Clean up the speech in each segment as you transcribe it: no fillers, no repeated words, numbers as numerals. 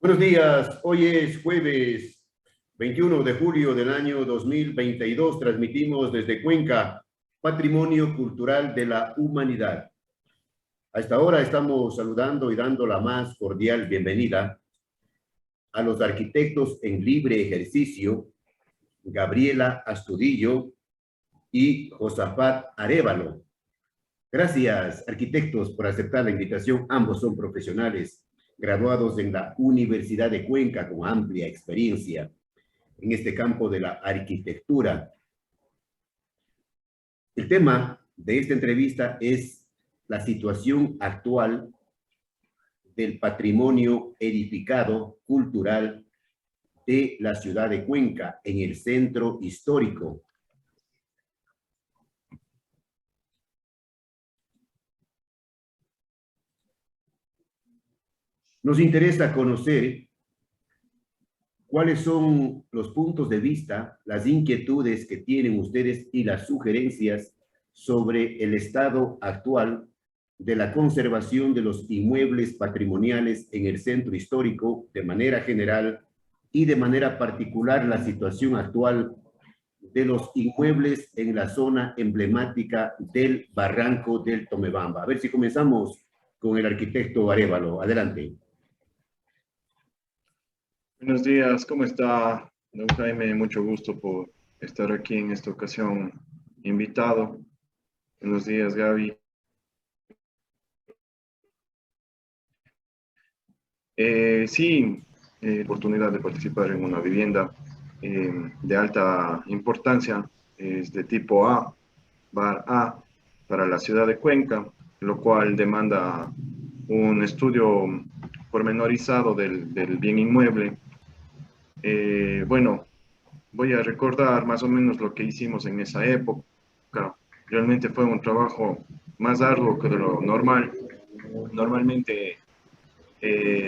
Buenos días, hoy es jueves 21 de julio del año 2022. Transmitimos desde Cuenca, Patrimonio Cultural de la Humanidad. A esta hora estamos saludando y dando la más cordial bienvenida a los arquitectos en libre ejercicio, Gabriela Astudillo y Josafat Arévalo. Gracias, arquitectos, por aceptar la invitación. Ambos son profesionales graduados en la Universidad de Cuenca con amplia experiencia en este campo de la arquitectura. El tema de esta entrevista es la situación actual del patrimonio edificado cultural de la ciudad de Cuenca en el centro histórico. Nos interesa conocer cuáles son los puntos de vista, las inquietudes que tienen ustedes y las sugerencias sobre el estado actual de la conservación de los inmuebles patrimoniales en el centro histórico de manera general y de manera particular la situación actual de los inmuebles en la zona emblemática del Barranco del Tomebamba. A ver si comenzamos con el arquitecto Arévalo. Adelante. Buenos días, ¿cómo está, don Jaime? Mucho gusto por estar aquí en esta ocasión invitado. Buenos días, Gaby. Sí, oportunidad de participar en una vivienda de alta importancia, es de tipo A, Bar A, para la ciudad de Cuenca, lo cual demanda un estudio pormenorizado del bien inmueble. Bueno, voy a recordar más o menos lo que hicimos en esa época. Realmente fue un trabajo más arduo que de lo normal. Normalmente,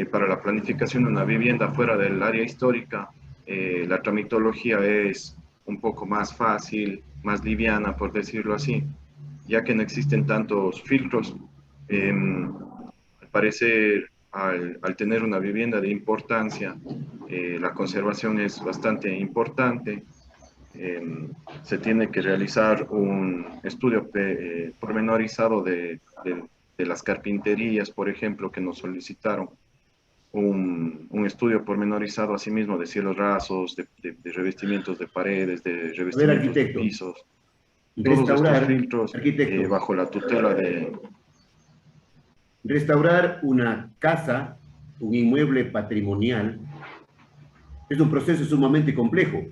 para la planificación de una vivienda fuera del área histórica, la tramitología es un poco más fácil, más liviana, por decirlo así, ya que no existen tantos filtros. Al parecer, al tener una vivienda de importancia, la conservación es bastante importante. Se tiene que realizar un estudio pormenorizado de las carpinterías, por ejemplo, que nos solicitaron. Un estudio pormenorizado asimismo de cielos rasos, de revestimientos de paredes, de A ver, revestimientos de arquitecto, pisos. Todos estos restaurar, filtros arquitecto, bajo la tutela de... restaurar una casa, un inmueble patrimonial, es un proceso sumamente complejo.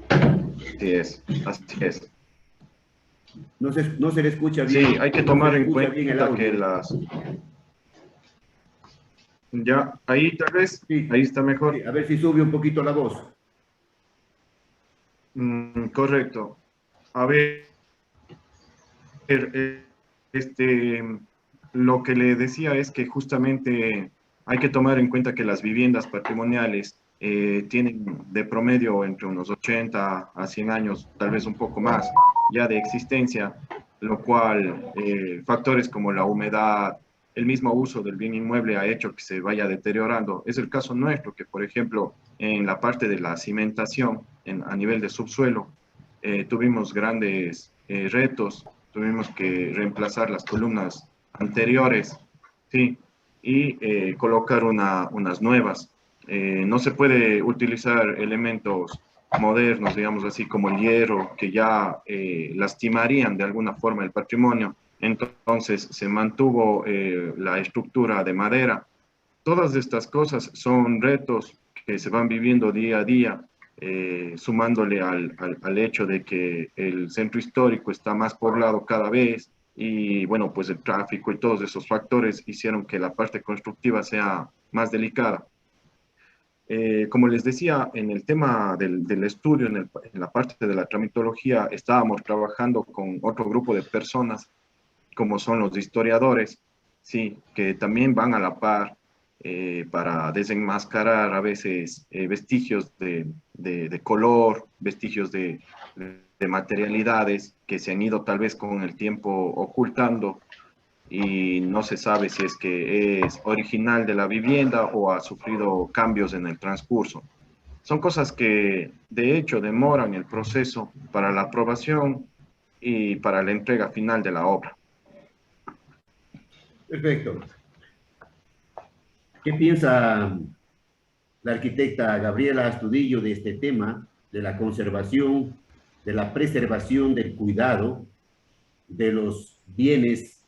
Así es, así es. No se le escucha bien. Sí, hay que No se tomar le en escucha bien el cuenta que audio. las... Ya, ahí tal vez, Sí, ahí está mejor. sí, a ver si sube un poquito la voz. Correcto. A ver, eh, este, lo que le decía es que justamente hay que tomar en cuenta que las viviendas patrimoniales tienen de promedio entre unos 80 a 100 años, tal vez un poco más, ya de existencia, lo cual factores como la humedad, el mismo uso del bien inmueble ha hecho que se vaya deteriorando. Es el caso nuestro, que por ejemplo, en la parte de la cimentación, a nivel de subsuelo, tuvimos grandes retos. Tuvimos que reemplazar las columnas anteriores, ¿sí? Y colocar unas nuevas. No se puede utilizar elementos modernos, digamos así, como el hierro, que ya lastimarían de alguna forma el patrimonio. Entonces se mantuvo la estructura de madera. Todas estas cosas son retos que se van viviendo día a día, sumándole al hecho de que el centro histórico está más poblado cada vez y bueno, pues el tráfico y todos esos factores hicieron que la parte constructiva sea más delicada. Como les decía, en el tema del estudio, en la parte de la tramitología, estábamos trabajando con otro grupo de personas, como son los historiadores, sí, que también van a la par para desenmascarar a veces vestigios de color, vestigios de materialidades que se han ido tal vez con el tiempo ocultando y no se sabe si es que es original de la vivienda o ha sufrido cambios en el transcurso. Son cosas que de hecho demoran el proceso para la aprobación y para la entrega final de la obra. Perfecto. ¿Qué piensa la arquitecta Gabriela Astudillo de este tema, de la conservación, de la preservación, del cuidado de los bienes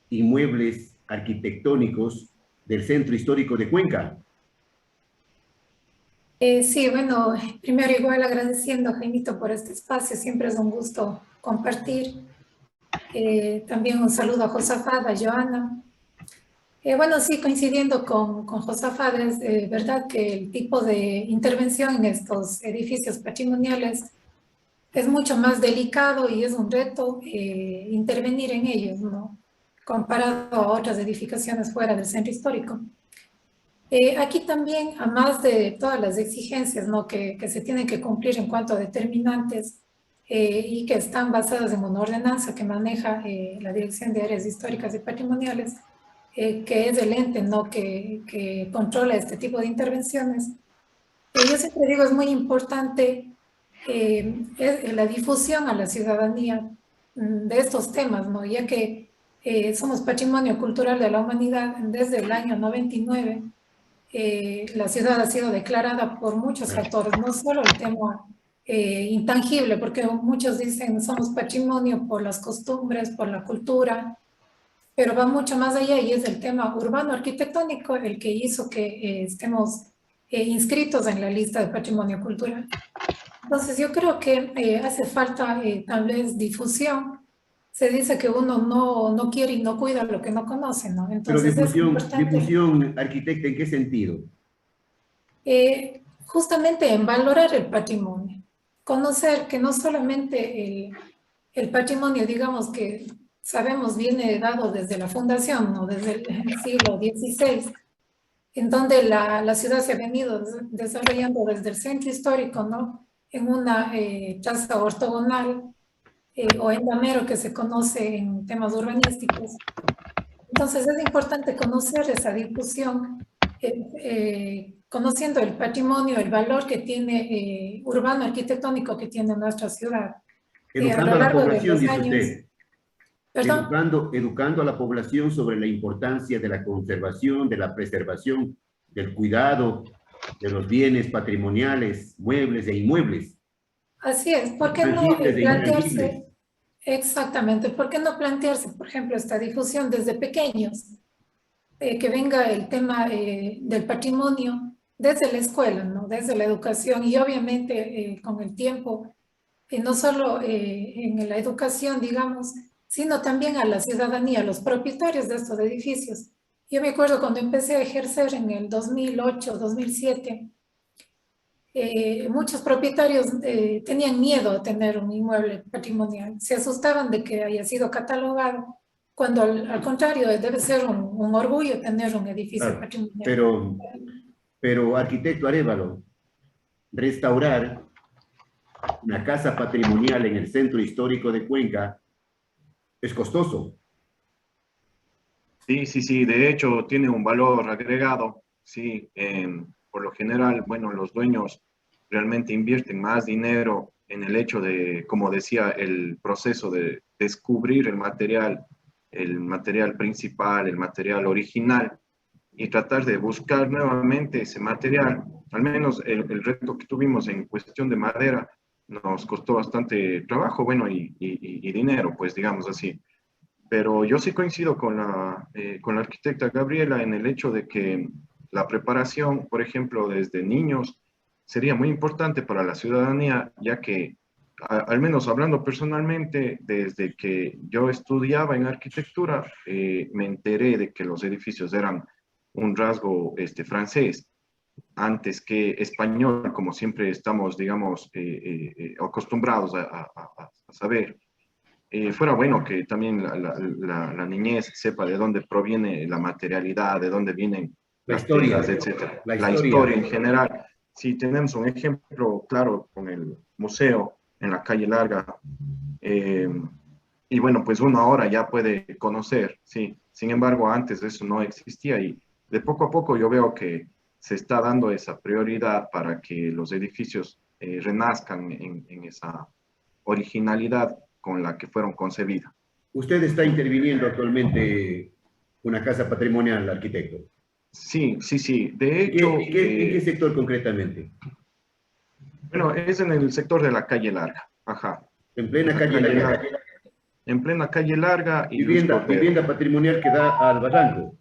inmuebles arquitectónicos del Centro Histórico de Cuenca? Sí, bueno, primero igual agradeciendo, Jaimito, por este espacio, siempre es un gusto compartir. También un saludo a Josafat, a Joana. Bueno, sí, coincidiendo con Josafat, es verdad que el tipo de intervención en estos edificios patrimoniales es mucho más delicado y es un reto intervenir en ellos, ¿no? Comparado a otras edificaciones fuera del centro histórico. Aquí también, a más de todas las exigencias, ¿no? que se tienen que cumplir en cuanto a determinantes y que están basadas en una ordenanza que maneja la Dirección de Áreas Históricas y Patrimoniales, que es el ente, ¿no? que controla este tipo de intervenciones. Yo siempre digo, es muy importante la difusión a la ciudadanía de estos temas, ¿no? Ya que somos patrimonio cultural de la humanidad desde el año 99. La ciudad ha sido declarada por muchos factores, no solo el tema intangible, porque muchos dicen somos patrimonio por las costumbres, por la cultura, pero va mucho más allá y es el tema urbano arquitectónico el que hizo que estemos inscritos en la lista de patrimonio cultural. Entonces yo creo que hace falta tal vez difusión. Se dice que uno no quiere y no cuida lo que no conoce, ¿no? Pero Entonces es importante. difusión, arquitecta, ¿en qué sentido? Justamente en valorar el patrimonio, conocer que no solamente el patrimonio, digamos que sabemos, viene dado desde la fundación, ¿no? Desde el siglo XVI, en donde la ciudad se ha venido desarrollando desde el centro histórico, ¿no? En una traza ortogonal o endamero que se conoce en temas urbanísticos. Entonces es importante conocer esa difusión, conociendo el patrimonio, el valor que tiene urbano, arquitectónico que tiene nuestra ciudad. A Educando lo a la largo de población, los dice años, usted. perdón. Educando a la población sobre la importancia de la conservación, de la preservación, del cuidado de los bienes patrimoniales, muebles e inmuebles, Así es, ¿por qué no tangibles e intangibles. plantearse, exactamente, por qué no plantearse, por ejemplo, esta difusión desde pequeños, que venga el tema del patrimonio desde la escuela, ¿no? Desde la educación y obviamente con el tiempo, no solo en la educación, digamos, sino también a la ciudadanía, a los propietarios de estos edificios. Yo me acuerdo cuando empecé a ejercer en el 2008, 2007, muchos propietarios tenían miedo a tener un inmueble patrimonial, se asustaban de que haya sido catalogado, cuando al contrario debe ser un orgullo tener un edificio Claro, patrimonial. pero arquitecto Arévalo, restaurar una casa patrimonial en el centro histórico de Cuenca es costoso. Sí, sí, sí, de hecho tiene un valor agregado, sí, por lo general, bueno, los dueños realmente invierten más dinero en el hecho de, como decía, el proceso de descubrir el material principal, el material original, y tratar de buscar nuevamente ese material. Al menos el reto que tuvimos en cuestión de madera nos costó bastante trabajo, bueno, y dinero, pues digamos así. Pero yo sí coincido con la arquitecta Gabriela en el hecho de que la preparación, por ejemplo, desde niños, sería muy importante para la ciudadanía, ya que, al menos hablando personalmente, desde que yo estudiaba en arquitectura, me enteré de que los edificios eran un rasgo francés antes que español, como siempre estamos, digamos, acostumbrados a saber. Fuera bueno que también la niñez sepa de dónde proviene la materialidad, de dónde vienen La las historia, telas, etc. la La historia. historia en general. Si tenemos un ejemplo claro con el museo en la calle Larga, eh, y bueno, pues uno ahora ya puede conocer, sí. Sin embargo, antes eso no existía y de poco a poco yo veo que se está dando esa prioridad para que los edificios renazcan en esa originalidad con la que fueron concebidas. Usted está interviniendo actualmente una casa patrimonial, arquitecto. Sí, sí, sí. De ¿En hecho, en qué sector concretamente? bueno, es en el sector de la calle Larga. Ajá. En plena La calle calle Larga. Larga. En plena calle Larga y Luis Vivienda, Cordero. vivienda patrimonial que da al barranco.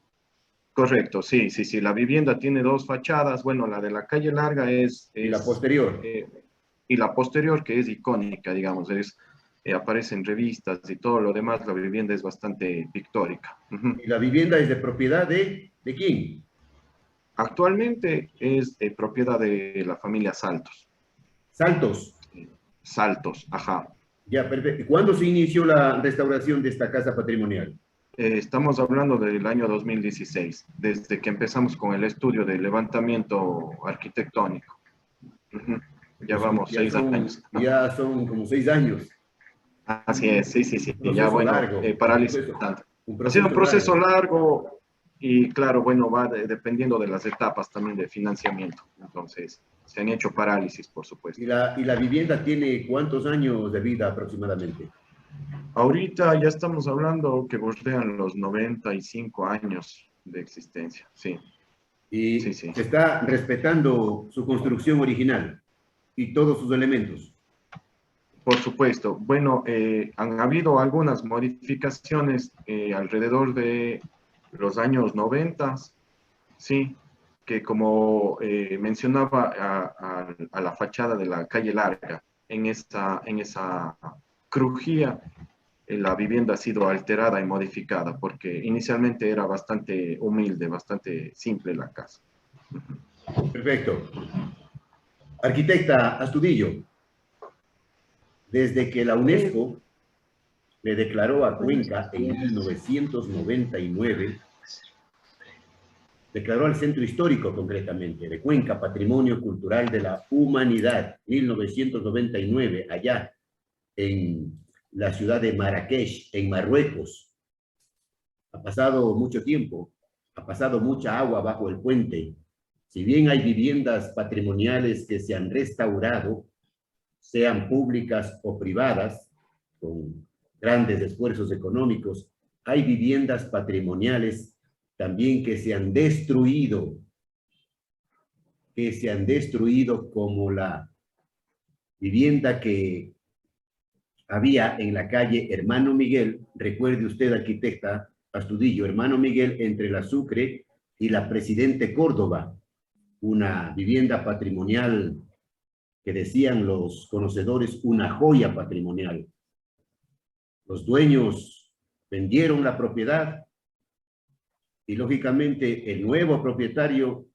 Correcto, sí, sí, sí. La vivienda tiene dos fachadas. Bueno, la de la calle Larga Y la posterior. y la posterior, que es icónica, digamos, aparece en revistas y todo lo demás. La vivienda es bastante pictórica. Ujú. Y la vivienda es de propiedad ¿de quién? Actualmente es de propiedad de la familia Saltos. Saltos. Saltos, ajá. Ya, perfecto. ¿Cuándo se inició la restauración de esta casa patrimonial? Estamos hablando del año 2016, desde que empezamos con el estudio de levantamiento arquitectónico. Ujú. Ya vamos 6 años. Ya son como 6 años. Así es, sí, sí, sí. Un Ya proceso bueno, largo. parálisis. Ha sido un proceso largo y claro, bueno, va dependiendo de las etapas también de financiamiento. Entonces, se han hecho parálisis, por supuesto. ¿Y la vivienda tiene cuántos años de vida aproximadamente? Ahorita ya estamos hablando que bordean los 95 años de existencia, sí. Y Sí, sí. se está respetando su construcción original y todos sus elementos. Por supuesto. Bueno, han habido algunas modificaciones alrededor de los años 90, sí, que como mencionaba a la fachada de la calle Larga, en esa crujía, la vivienda ha sido alterada y modificada, porque inicialmente era bastante humilde, bastante simple la casa. Perfecto. Arquitecta Astudillo, desde que la UNESCO le declaró a Cuenca en 1999, declaró al centro histórico concretamente de Cuenca Patrimonio Cultural de la Humanidad, 1999, allá en la ciudad de Marrakech, en Marruecos. Ha pasado mucho tiempo, ha pasado mucha agua bajo el puente. Si bien hay viviendas patrimoniales que se han restaurado, sean públicas o privadas, con grandes esfuerzos económicos, hay viviendas patrimoniales también que se han destruido como la vivienda que había en la calle Hermano Miguel, recuerde usted, arquitecta Astudillo, Hermano Miguel, entre la Sucre y la Presidente Córdoba, una vivienda patrimonial que decían los conocedores, una joya patrimonial. Los dueños vendieron la propiedad y lógicamente el nuevo propietario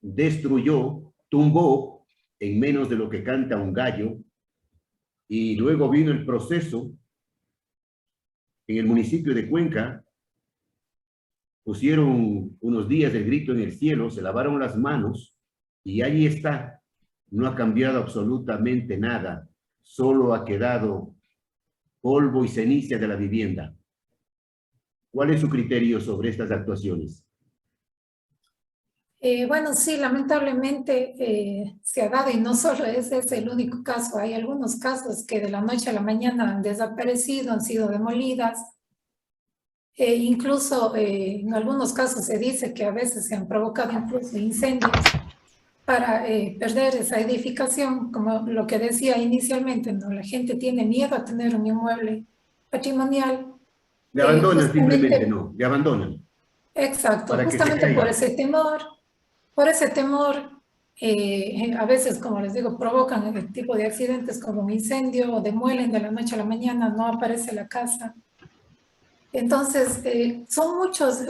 destruyó, tumbó en menos de lo que canta un gallo, y luego vino el proceso en el municipio de Cuenca, pusieron unos días el grito en el cielo, se lavaron las manos y ahí está. No ha cambiado absolutamente nada, solo ha quedado polvo y ceniza de la vivienda. ¿Cuál es su criterio sobre estas actuaciones? Bueno, sí, lamentablemente se ha dado, y no solo ese es el único caso, hay algunos casos que de la noche a la mañana han desaparecido, han sido demolidas. Incluso en algunos casos se dice que a veces se han provocado incluso incendios para perder esa edificación, como lo que decía inicialmente, ¿no? La gente tiene miedo a tener un inmueble patrimonial. Le abandonan Justamente, simplemente, no, le abandonan. exacto, Para que se justamente caiga. por ese temor, a veces, como les digo, provocan el tipo de accidentes como un incendio o demuelen de la noche a la mañana, no aparece la casa. Entonces, son muchos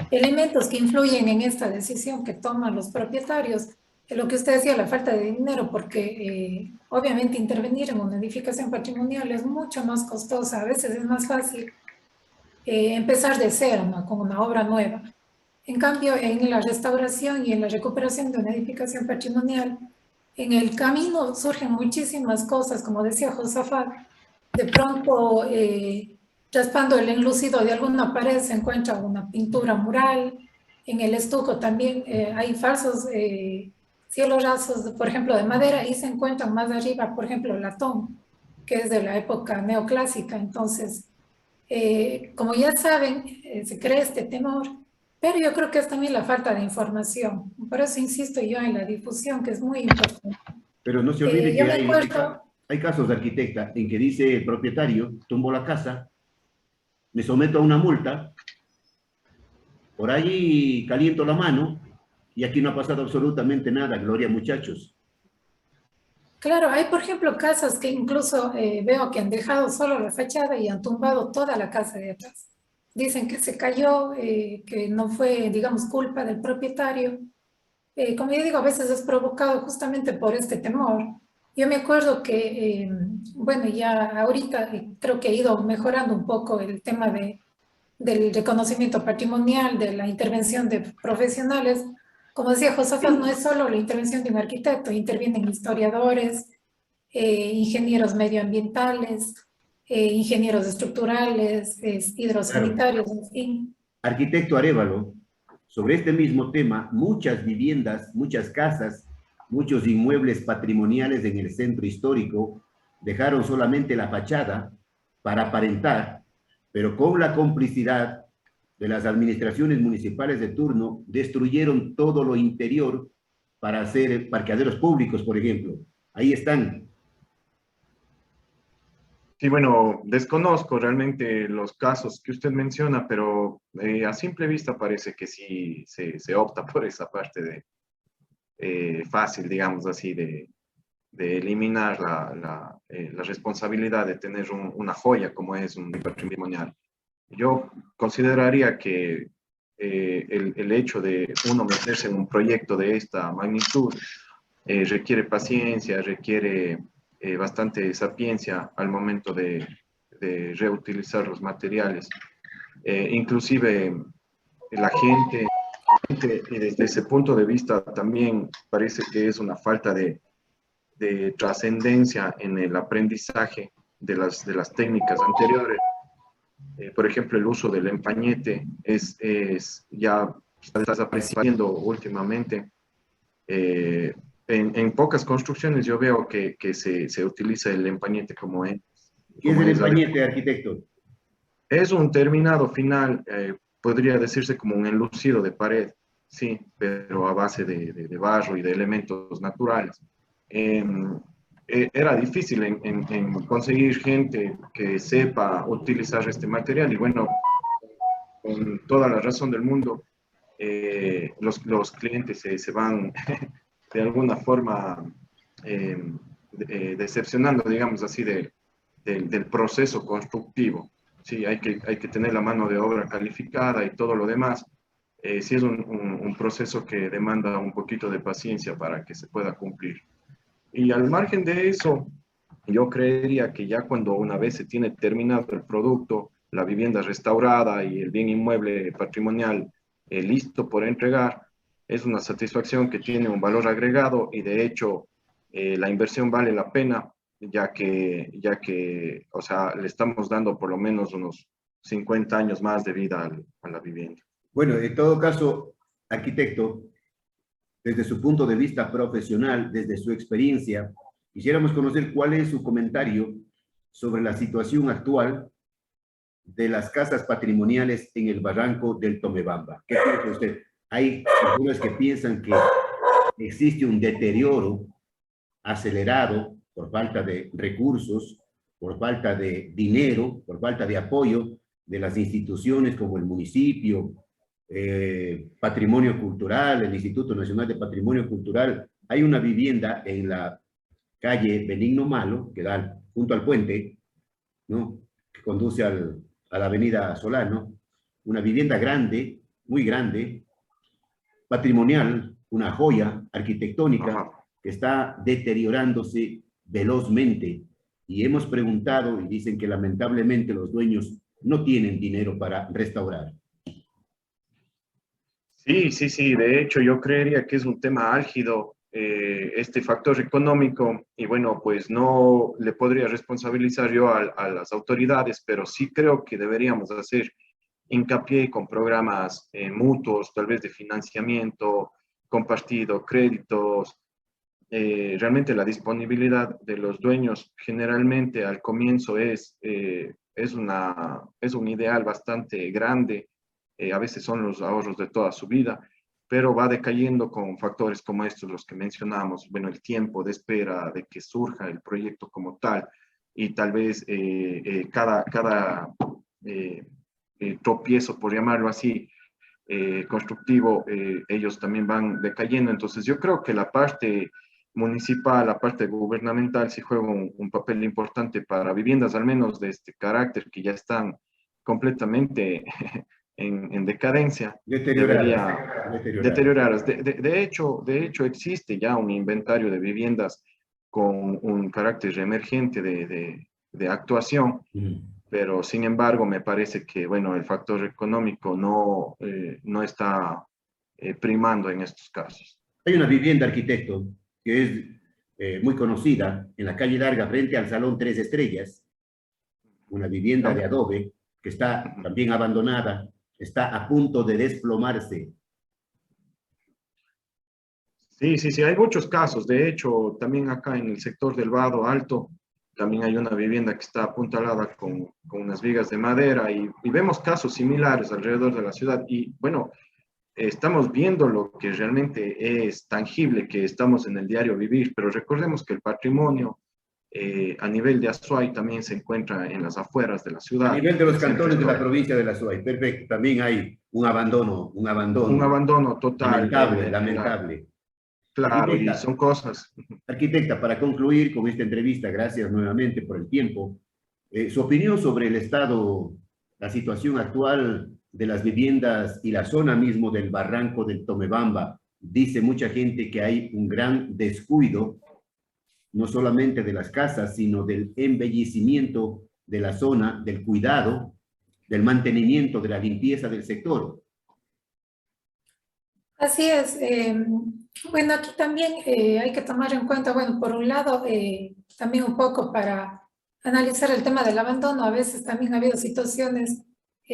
elementos que influyen en esta decisión que toman los propietarios. Lo que usted decía, la falta de dinero, porque obviamente intervenir en una edificación patrimonial es mucho más costosa. A veces es más fácil empezar de cero, ¿no? Con una obra nueva. En cambio, en la restauración y en la recuperación de una edificación patrimonial, en el camino surgen muchísimas cosas, como decía Josafat, de pronto raspando el enlucido de alguna pared se encuentra una pintura mural. En el estuco también hay falsos cielos rasos, por ejemplo, de madera, y se encuentran más arriba, por ejemplo, latón, que es de la época neoclásica. Entonces, como ya saben, se crea este temor, pero yo creo que es también la falta de información. Por eso insisto yo en la difusión, que es muy importante. Pero no se olvide Yo que me acuerdo, hay casos de arquitecta en que dice el propietario, tumbó la casa, me someto a una multa, por ahí caliento la mano y aquí no ha pasado absolutamente nada, gloria muchachos. claro, hay por ejemplo casas que incluso veo que han dejado solo la fachada y han tumbado toda la casa de atrás. Dicen que se cayó, que no fue, digamos, culpa del propietario. Como yo digo, a veces es provocado justamente por este temor. Yo me acuerdo que, bueno, ya ahorita creo que ha ido mejorando un poco el tema del reconocimiento patrimonial, de la intervención de profesionales. Como decía Josafat, no es solo la intervención de un arquitecto, intervienen historiadores, ingenieros medioambientales, ingenieros estructurales, Claro. hidrosanitarios, en fin. Arquitecto Arévalo, sobre este mismo tema, muchas viviendas, muchas casas, muchos inmuebles patrimoniales en el centro histórico dejaron solamente la fachada para aparentar, pero con la complicidad de las administraciones municipales de turno, destruyeron todo lo interior para hacer parqueaderos públicos, por ejemplo. Ahí están. Sí, bueno, desconozco realmente los casos que usted menciona, pero a simple vista parece que sí se opta por esa parte de fácil, digamos así, de eliminar la responsabilidad de tener una joya como es un patrimonial. Yo consideraría que el hecho de uno meterse en un proyecto de esta magnitud requiere paciencia, requiere bastante sapiencia al momento de reutilizar los materiales. Inclusive la gente, y desde ese punto de vista también parece que es una falta de trascendencia en el aprendizaje de las técnicas anteriores. Por ejemplo, el uso del empañete ya está desapareciendo últimamente. En pocas construcciones yo veo que se utiliza el empañete ¿Qué es como el es empañete, arquitecto? es un terminado final, podría decirse como un enlucido de pared, sí, pero a base de barro y de elementos naturales. Eh, Era difícil en conseguir gente que sepa utilizar este material y bueno, con toda la razón del mundo, los clientes se van de alguna forma decepcionando, digamos así, del proceso constructivo. Sí, hay que tener la mano de obra calificada y todo lo demás. Sí es un proceso que demanda un poquito de paciencia para que se pueda cumplir. Y al margen de eso, yo creería que ya cuando una vez se tiene terminado el producto, la vivienda restaurada y el bien inmueble patrimonial listo por entregar, es una satisfacción que tiene un valor agregado y de hecho la inversión vale la pena, ya que, o sea, le estamos dando por lo menos unos 50 años más de vida a la vivienda. Bueno, en todo caso, arquitecto, desde su punto de vista profesional, desde su experiencia, quisiéramos conocer cuál es su comentario sobre la situación actual de las casas patrimoniales en el barranco del Tomebamba. ¿Qué piensa usted? Hay personas que piensan que existe un deterioro acelerado por falta de recursos, por falta de dinero, por falta de apoyo de las instituciones como el municipio, Patrimonio Cultural, el Instituto Nacional de Patrimonio Cultural. Hay una vivienda en la calle Benigno Malo, que da junto al puente, ¿no? Que conduce a la avenida Solano, una vivienda grande, muy grande, patrimonial, una joya arquitectónica. Ajá. Que está deteriorándose velozmente. Y hemos preguntado y dicen que lamentablemente los dueños no tienen dinero para restaurar. Sí, sí, sí. De hecho, yo creería que es un tema álgido este factor económico y bueno, pues no le podría responsabilizar yo a las autoridades, pero sí creo que deberíamos hacer hincapié con programas mutuos, tal vez de financiamiento compartido, créditos. Realmente la disponibilidad de los dueños generalmente al comienzo es un ideal bastante grande, a veces son los ahorros de toda su vida, pero va decayendo con factores como estos, los que mencionamos, bueno, el tiempo de espera de que surja el proyecto como tal, y tal vez cada tropiezo, por llamarlo así, constructivo, ellos también van decayendo. Entonces yo creo que la parte municipal, la parte gubernamental sí juega un papel importante para viviendas, al menos de este carácter, que ya están completamente en decadencia, debería deterioradas. De hecho, existe ya un inventario de viviendas con un carácter emergente de actuación, pero sin embargo me parece que, bueno, el factor económico no está primando en estos casos. Hay una vivienda, arquitecto, que es muy conocida en la calle Larga frente al Salón Tres Estrellas, una vivienda de adobe que está también abandonada, está a punto de desplomarse. Sí, hay muchos casos. De hecho, también acá en el sector del Vado Alto, también hay una vivienda que está apuntalada con unas vigas de madera y vemos casos similares alrededor de la ciudad. Y bueno, estamos viendo lo que realmente es tangible, que estamos en el diario vivir, pero recordemos que el patrimonio a nivel de Azuay también se encuentra en las afueras de la ciudad. A nivel de los cantones de la provincia de la Azuay, perfecto, también hay un abandono. Un abandono total. Lamentable. Claro, y son cosas. Arquitecta, para concluir con esta entrevista, gracias nuevamente por el tiempo, su opinión sobre el estado, la situación actual de las viviendas y la zona mismo del barranco del Tomebamba. Dice mucha gente que hay un gran descuido, no solamente de las casas, sino del embellecimiento de la zona, del cuidado, del mantenimiento, de la limpieza del sector. Así es. Bueno, aquí también hay que tomar en cuenta, bueno, por un lado, también un poco para analizar el tema del abandono. A veces también ha habido situaciones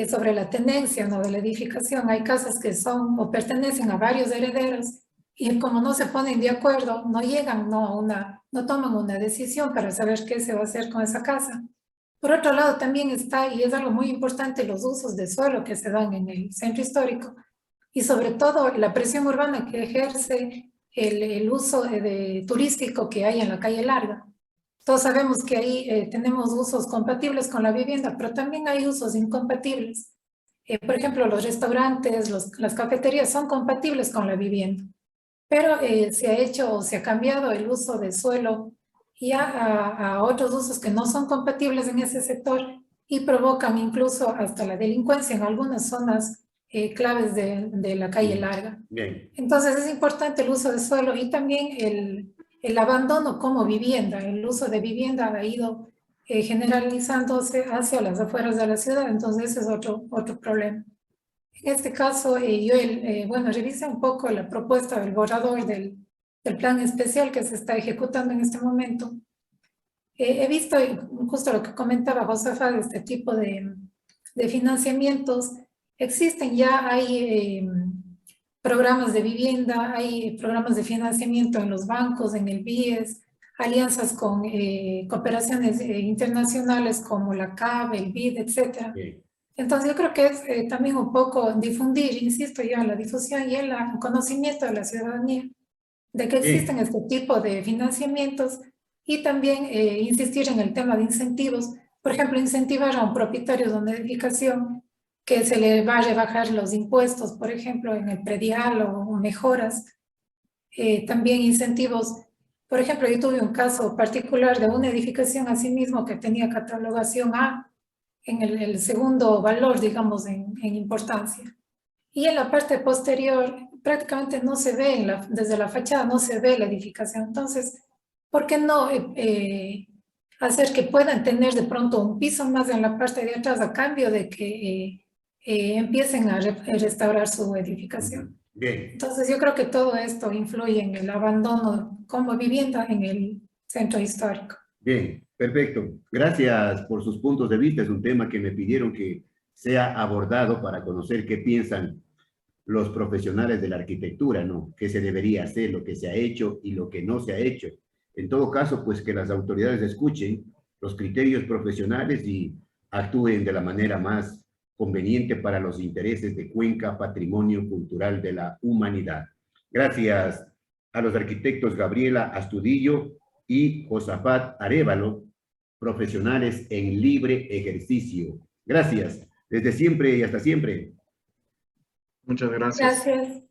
sobre la tenencia, ¿no?, de la edificación. Hay casas que son o pertenecen a varios herederos y como no se ponen de acuerdo, no llegan, no toman una decisión para saber qué se va a hacer con esa casa. Por otro lado, también está, y es algo muy importante, los usos de suelo que se dan en el centro histórico y sobre todo la presión urbana que ejerce el uso turístico que hay en la calle Larga. Todos sabemos que ahí tenemos usos compatibles con la vivienda, pero también hay usos incompatibles. Por ejemplo, los restaurantes, las cafeterías son compatibles con la vivienda, pero se ha hecho o se ha cambiado el uso de suelo ya a otros usos que no son compatibles en ese sector y provocan incluso hasta la delincuencia en algunas zonas claves de la calle Larga. Bien. Entonces es importante el uso de suelo y también el abandono como vivienda. El uso de vivienda ha ido generalizándose hacia las afueras de la ciudad, entonces ese es otro problema. En este caso, yo bueno, revisé un poco la propuesta del borrador del plan especial que se está ejecutando en este momento. He visto justo lo que comentaba Josefa de este tipo de financiamientos. Existen ya, hay programas de vivienda, hay programas de financiamiento en los bancos, en el BIES, alianzas con cooperaciones internacionales como la CAB, el BID, etc. Sí. Entonces yo creo que es también un poco difundir, insisto yo, en la difusión y en el conocimiento de la ciudadanía de que existen este tipo de financiamientos y también insistir en el tema de incentivos. Por ejemplo, incentivar a un propietario de una edificación que se le va a rebajar los impuestos, por ejemplo, en el predial o mejoras. También incentivos. Por ejemplo, yo tuve un caso particular de una edificación así mismo que tenía catalogación A en el segundo valor, digamos, en importancia. Y en la parte posterior prácticamente no se ve, desde la fachada no se ve la edificación. Entonces, ¿por qué no hacer que puedan tener de pronto un piso más en la parte de atrás a cambio de que empiecen a restaurar su edificación? Bien, Entonces yo creo que todo esto influye en el abandono como vivienda en el centro histórico. bien, perfecto. Gracias por sus puntos de vista. Es un tema que me pidieron que sea abordado para conocer qué piensan los profesionales de la arquitectura, ¿no? ¿Qué se debería hacer, lo que se ha hecho y lo que no se ha hecho? En todo caso, pues que las autoridades escuchen los criterios profesionales y actúen de la manera más conveniente para los intereses de Cuenca, patrimonio cultural de la humanidad. Gracias a los arquitectos Gabriela Astudillo y Josafat Arévalo, profesionales en libre ejercicio. Gracias. Desde siempre y hasta siempre. Muchas gracias. Gracias.